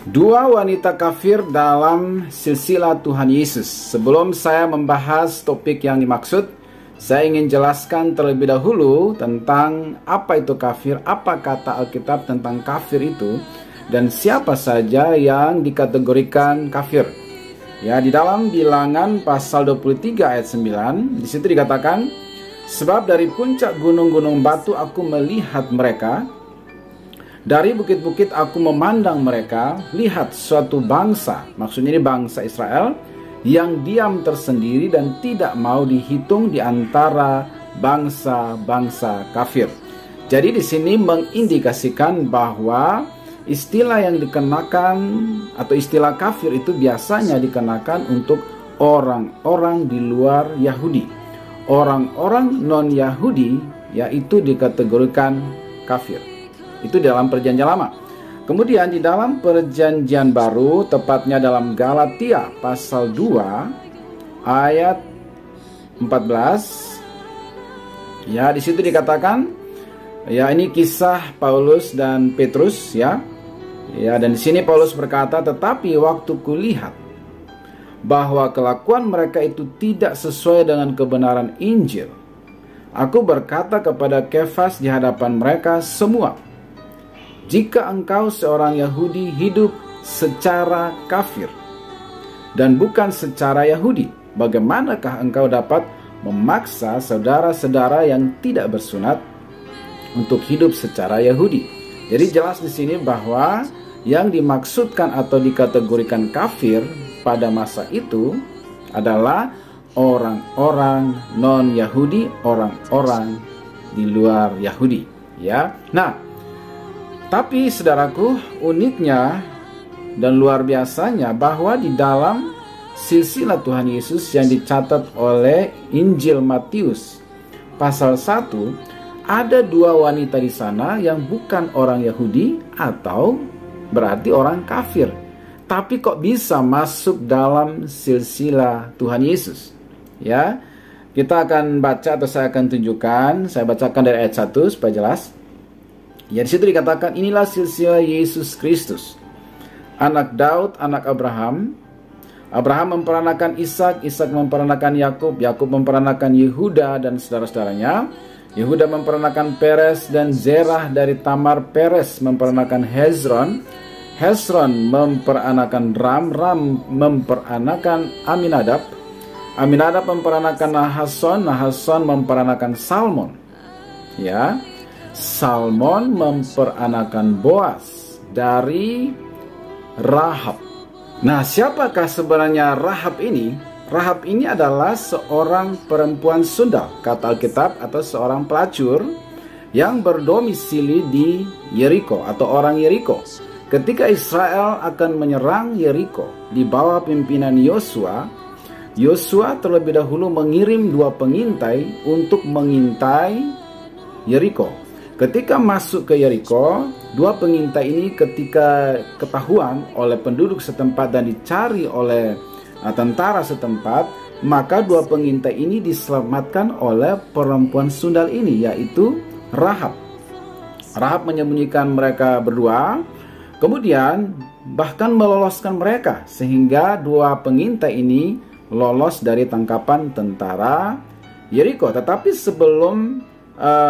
Dua wanita kafir dalam silsilah Tuhan Yesus. Sebelum saya membahas topik yang dimaksud, saya ingin jelaskan terlebih dahulu tentang apa itu kafir, apa kata Alkitab tentang kafir itu, dan siapa saja yang dikategorikan kafir. Ya, di dalam Bilangan pasal 23 ayat 9, di situ dikatakan, sebab dari puncak gunung-gunung batu aku melihat mereka, dari bukit-bukit aku memandang mereka, lihat suatu bangsa, maksudnya ini bangsa Israel, yang diam tersendiri dan tidak mau dihitung di antara bangsa-bangsa kafir. Jadi di sini mengindikasikan bahwa istilah yang dikenakan atau istilah kafir itu biasanya dikenakan untuk orang-orang di luar Yahudi. Orang-orang non-Yahudi yaitu dikategorikan kafir. Itu dalam perjanjian lama. Kemudian di dalam perjanjian baru, tepatnya dalam Galatia pasal 2 ayat 14. Ya, di situ dikatakan, ya ini kisah Paulus dan Petrus, ya. Ya, dan di sini Paulus berkata, tetapi waktu kulihat bahwa kelakuan mereka itu tidak sesuai dengan kebenaran Injil, aku berkata kepada Kefas di hadapan mereka semua, jika engkau seorang Yahudi hidup secara kafir dan bukan secara Yahudi, bagaimanakah engkau dapat memaksa saudara-saudara yang tidak bersunat untuk hidup secara Yahudi? Jadi jelas di sini bahwa yang dimaksudkan atau dikategorikan kafir pada masa itu adalah orang-orang non-Yahudi, orang-orang di luar Yahudi, ya. Nah, tapi saudaraku, uniknya dan luar biasanya bahwa di dalam silsilah Tuhan Yesus yang dicatat oleh Injil Matius pasal 1, ada dua wanita di sana yang bukan orang Yahudi atau berarti orang kafir. Tapi kok bisa masuk dalam silsilah Tuhan Yesus? Ya, kita akan baca atau saya akan tunjukkan. Saya bacakan dari ayat 1 supaya jelas. Ya, di situ dikatakan, inilah silsilah Yesus Kristus, anak Daud, anak Abraham. Abraham memperanakan Ishak, Ishak memperanakan Yakub, Yakub memperanakan Yehuda dan saudara-saudaranya. Yehuda memperanakan Peres dan Zerah dari Tamar. Peres memperanakan Hezron, Hezron memperanakan Ram, Ram memperanakan Aminadab, Aminadab memperanakan Nahason, Nahason memperanakan Salmon. Ya, Salmon memperanakan Boas dari Rahab. Nah, siapakah sebenarnya Rahab ini? Rahab ini adalah seorang perempuan sundal, kata Alkitab, atau seorang pelacur yang berdomisili di Yeriko atau orang Yeriko. Ketika Israel akan menyerang Yeriko di bawah pimpinan Yosua, Yosua terlebih dahulu mengirim dua pengintai untuk mengintai Yeriko. Ketika masuk ke Yeriko, dua pengintai ini ketika ketahuan oleh penduduk setempat dan dicari oleh tentara setempat, maka dua pengintai ini diselamatkan oleh perempuan sundal ini, yaitu Rahab. Rahab menyembunyikan mereka berdua, kemudian bahkan meloloskan mereka, sehingga dua pengintai ini lolos dari tangkapan tentara Yeriko. Tetapi sebelum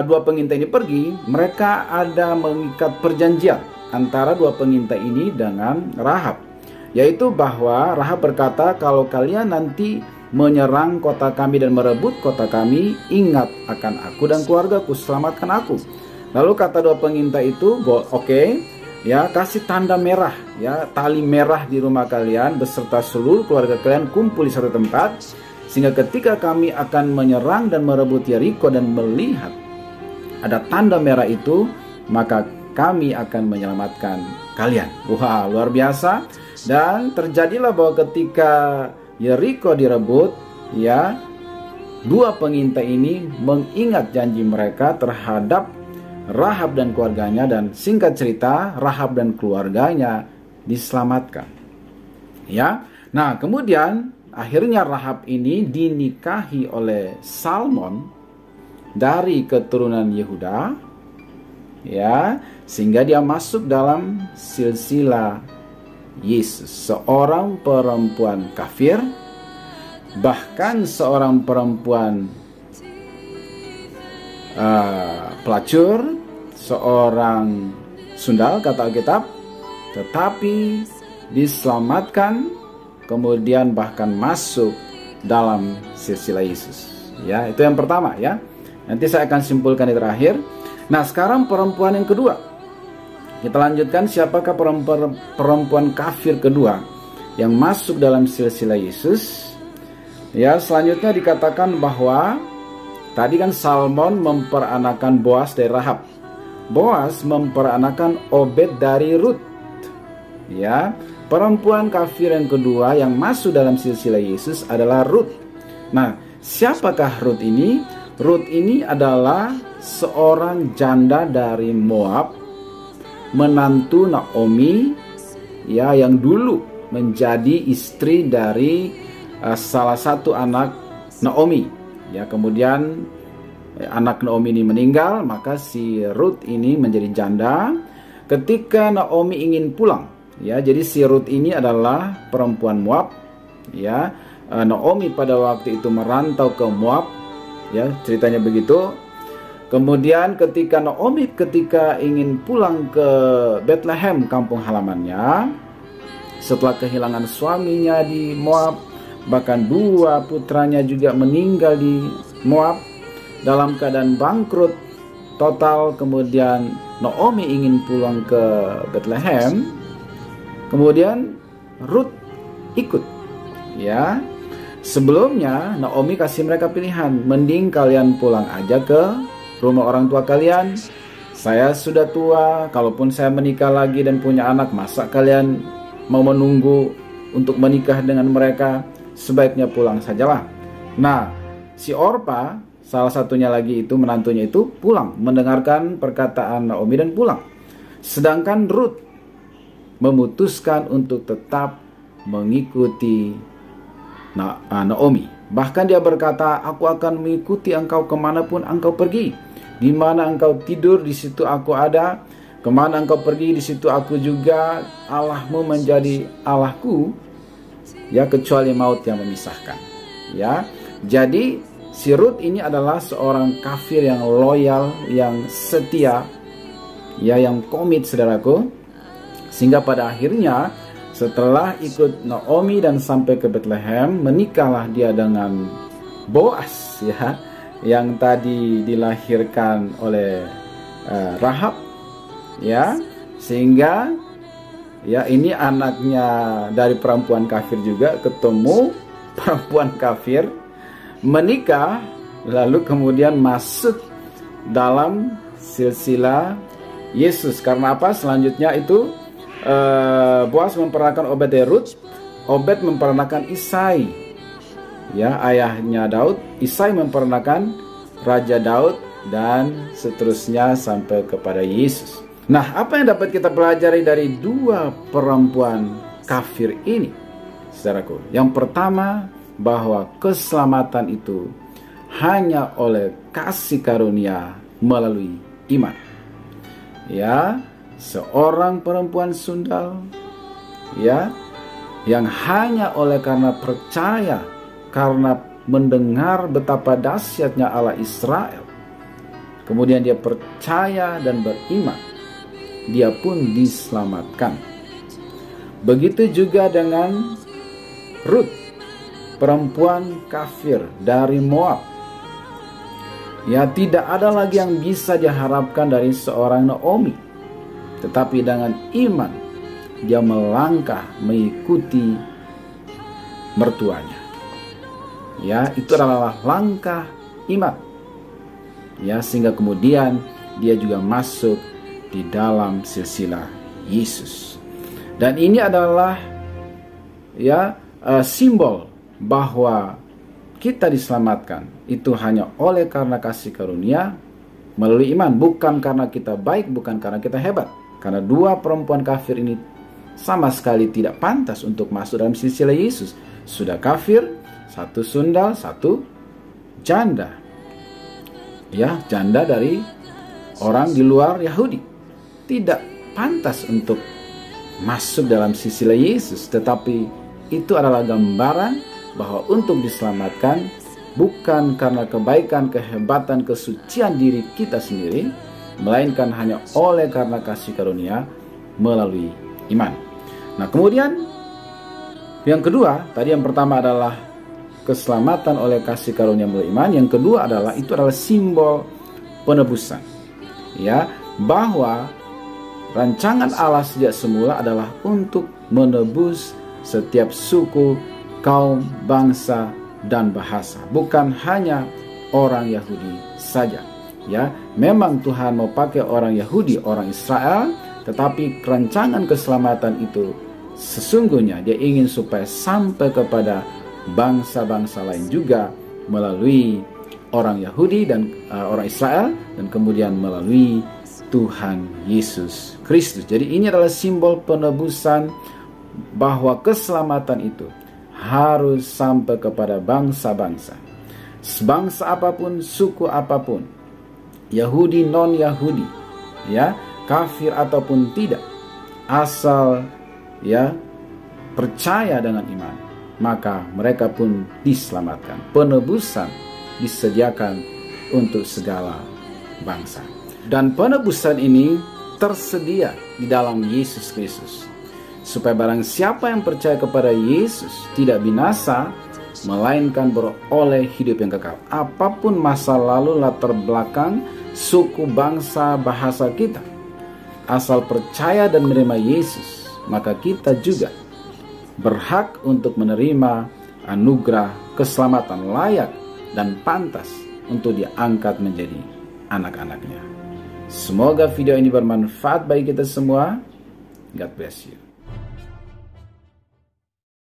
dua pengintai ini pergi, mereka ada mengikat perjanjian antara dua pengintai ini dengan Rahab, yaitu bahwa Rahab berkata, kalau kalian nanti menyerang kota kami dan merebut kota kami, ingat akan aku dan keluargaku, selamatkan aku. Lalu kata dua pengintai itu, oke, ya, kasih tanda merah, ya, tali merah di rumah kalian beserta seluruh keluarga kalian kumpul di satu tempat, sehingga ketika kami akan menyerang dan merebut Yeriko dan melihat ada tanda merah itu, maka kami akan menyelamatkan kalian. Wah, luar biasa. Dan terjadilah bahwa ketika Yeriko direbut, ya, dua pengintai ini mengingat janji mereka terhadap Rahab dan keluarganya, dan singkat cerita Rahab dan keluarganya diselamatkan. Ya. Nah, kemudian akhirnya Rahab ini dinikahi oleh Salmon dari keturunan Yehuda, ya, sehingga dia masuk dalam silsilah Yesus. Seorang perempuan kafir, bahkan seorang perempuan pelacur, seorang sundal kata Alkitab, tetapi diselamatkan, kemudian bahkan masuk dalam silsilah Yesus. Ya, itu yang pertama ya. Nanti saya akan simpulkan di terakhir. Nah, sekarang perempuan yang kedua. Kita lanjutkan, siapakah perempuan kafir kedua yang masuk dalam silsilah Yesus? Ya, selanjutnya dikatakan bahwa tadi kan Salmon memperanakan Boas dari Rahab. Boas memperanakan Obed dari Rut. Ya, perempuan kafir yang kedua yang masuk dalam silsilah Yesus adalah Rut. Nah, siapakah Rut ini? Rut ini adalah seorang janda dari Moab, menantu Naomi, ya, yang dulu menjadi istri dari salah satu anak Naomi. Ya, kemudian anak Naomi ini meninggal, maka si Rut ini menjadi janda. Ketika Naomi ingin pulang, ya, jadi si Rut ini adalah perempuan Moab. Ya, Naomi pada waktu itu merantau ke Moab. Ya, ceritanya begitu. Kemudian ketika Naomi ingin pulang ke Bethlehem, kampung halamannya, setelah kehilangan suaminya di Moab, bahkan 2 putranya juga meninggal di Moab dalam keadaan bangkrut total. Kemudian Naomi ingin pulang ke Bethlehem, kemudian Rut ikut. Ya, sebelumnya Naomi kasih mereka pilihan, mending kalian pulang aja ke rumah orang tua kalian. Saya sudah tua, kalaupun saya menikah lagi dan punya anak, masa kalian mau menunggu untuk menikah dengan mereka? Sebaiknya pulang sajalah. Nah, si Orpa, salah satunya lagi itu, menantunya itu, pulang mendengarkan perkataan Naomi dan pulang. Sedangkan Rut memutuskan untuk tetap mengikuti Naomi. Bahkan dia berkata, aku akan mengikuti engkau kemanapun engkau pergi. Di mana engkau tidur, di situ aku ada. Kemana engkau pergi, di situ aku juga. Allahmu menjadi Allahku, ya, kecuali maut yang memisahkan. Ya, jadi si Rut ini adalah seorang kafir yang loyal, yang setia, ya, yang komit, saudaraku. Sehingga pada akhirnya setelah ikut Naomi dan sampai ke Bethlehem, menikahlah dia dengan Boas, ya, yang tadi dilahirkan oleh Rahab, ya, sehingga ya ini anaknya dari perempuan kafir juga ketemu perempuan kafir, menikah, lalu kemudian masuk dalam silsilah Yesus. Karena apa? Selanjutnya itu Boas memperanakan Obed dari Rut, Obed memperanakan Isai, ya, ayahnya Daud. Isai memperanakan Raja Daud, dan seterusnya sampai kepada Yesus. Nah, apa yang dapat kita pelajari dari 2 perempuan kafir ini, saudaraku? Yang pertama, bahwa keselamatan itu hanya oleh kasih karunia melalui iman. Ya, seorang perempuan sundal, ya, yang hanya oleh karena percaya, karena mendengar betapa dahsyatnya Allah Israel, kemudian dia percaya dan beriman, dia pun diselamatkan. Begitu juga dengan Rut, perempuan kafir dari Moab. Ya, tidak ada lagi yang bisa diharapkan dari seorang Naomi, tetapi dengan iman dia melangkah mengikuti mertuanya. Ya, itu adalah langkah iman. Ya, sehingga kemudian dia juga masuk di dalam silsilah Yesus. Dan ini adalah, ya, simbol bahwa kita diselamatkan itu hanya oleh karena kasih karunia melalui iman, bukan karena kita baik, bukan karena kita hebat. Karena 2 perempuan kafir ini sama sekali tidak pantas untuk masuk dalam silsilah Yesus. Sudah kafir, 1 sundal, 1 janda. Ya, janda dari orang di luar Yahudi. Tidak pantas untuk masuk dalam sisilah Yesus, tetapi itu adalah gambaran bahwa untuk diselamatkan bukan karena kebaikan, kehebatan, kesucian diri kita sendiri, melainkan hanya oleh karena kasih karunia melalui iman. Nah, kemudian yang kedua, tadi yang pertama adalah keselamatan oleh kasih karunia melalui iman. Yang kedua adalah itu adalah simbol penebusan. Ya, bahwa rancangan Allah sejak semula adalah untuk menebus setiap suku, kaum, bangsa, dan bahasa, bukan hanya orang Yahudi saja. Ya, memang Tuhan mau pakai orang Yahudi, orang Israel, tetapi rancangan keselamatan itu sesungguhnya Dia ingin supaya sampai kepada bangsa-bangsa lain juga melalui orang Yahudi dan orang Israel, dan kemudian melalui Tuhan Yesus Kristus. Jadi ini adalah simbol penebusan bahwa keselamatan itu harus sampai kepada bangsa-bangsa, bangsa apapun, suku apapun, Yahudi, non-Yahudi, ya, kafir ataupun tidak, asal ya percaya dengan iman, maka mereka pun diselamatkan. Penebusan disediakan untuk segala bangsa, dan penebusan ini tersedia di dalam Yesus Kristus, supaya barang siapa yang percaya kepada Yesus tidak binasa, melainkan beroleh hidup yang kekal. Apapun masa lalu, latar belakang, suku, bangsa, bahasa kita, asal percaya dan menerima Yesus, maka kita juga berhak untuk menerima anugerah keselamatan, layak dan pantas untuk diangkat menjadi anak-anaknya. Semoga video ini bermanfaat bagi kita semua. God bless you.